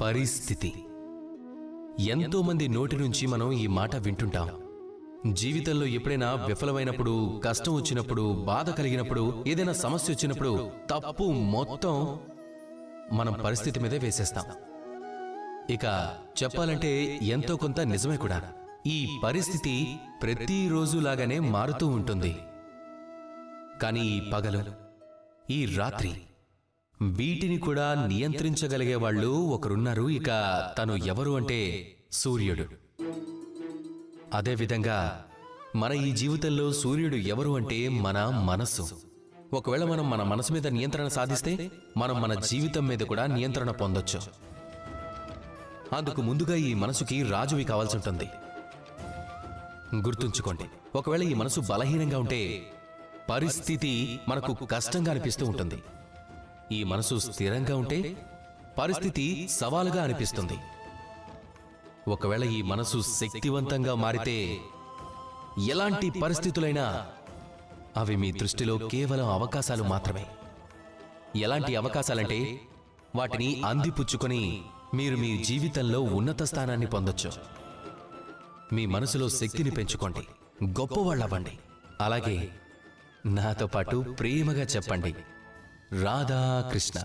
పరిస్థితి. ఎంతో మంది నోటి నుంచి మనం ఈ మాట వింటుంటాం. జీవితంలో ఎప్పుడైనా విఫలమైనప్పుడు, కష్టం వచ్చినప్పుడు, బాధ కలిగినప్పుడు, ఏదైనా సమస్య వచ్చినప్పుడు తప్పు మొత్తం మనం పరిస్థితి మీదే వేసేస్తాం. ఇక చెప్పాలంటే ఎంతో కొంత నిజమే కూడా. ఈ పరిస్థితి ప్రతిరోజు లాగానే మారుతూ ఉంటుంది. కానీ ఈ పగలు, ఈ రాత్రి, వీటిని కూడా నియంత్రించగలిగే వాళ్ళు ఒకరున్నారు. ఇక తను ఎవరు అంటే సూర్యుడు. అదేవిధంగా మన ఈ జీవితంలో సూర్యుడు ఎవరు అంటే మన మనస్సు. ఒకవేళ మనం మన మనసు మీద నియంత్రణ సాధిస్తే మనం మన జీవితం మీద కూడా నియంత్రణ పొందొచ్చు. అందుకు ముందుగా ఈ మనసుకి రాజువి కావాల్సి ఉంటుంది. గుర్తుంచుకోండి, ఒకవేళ ఈ మనసు బలహీనంగా ఉంటే పరిస్థితి మనకు కష్టంగా అనిపిస్తూ ఉంటుంది. ఈ మనసు స్థిరంగా ఉంటే పరిస్థితి సవాలుగా అనిపిస్తుంది. ఒకవేళ ఈ మనసు శక్తివంతంగా మారితే ఎలాంటి పరిస్థితులైనా అవి మీ దృష్టిలో కేవలం అవకాశాలు మాత్రమే. ఎలాంటి అవకాశాలంటే వాటిని అందిపుచ్చుకొని మీరు మీ జీవితంలో ఉన్నత స్థానాన్ని పొందొచ్చు. మీ మనసులో శక్తిని పెంచుకోండి, గొప్పవాళ్ళవ్వండి. అలాగే నాతో పాటు ప్రేమగా చెప్పండి, రాధా కృష్ణ.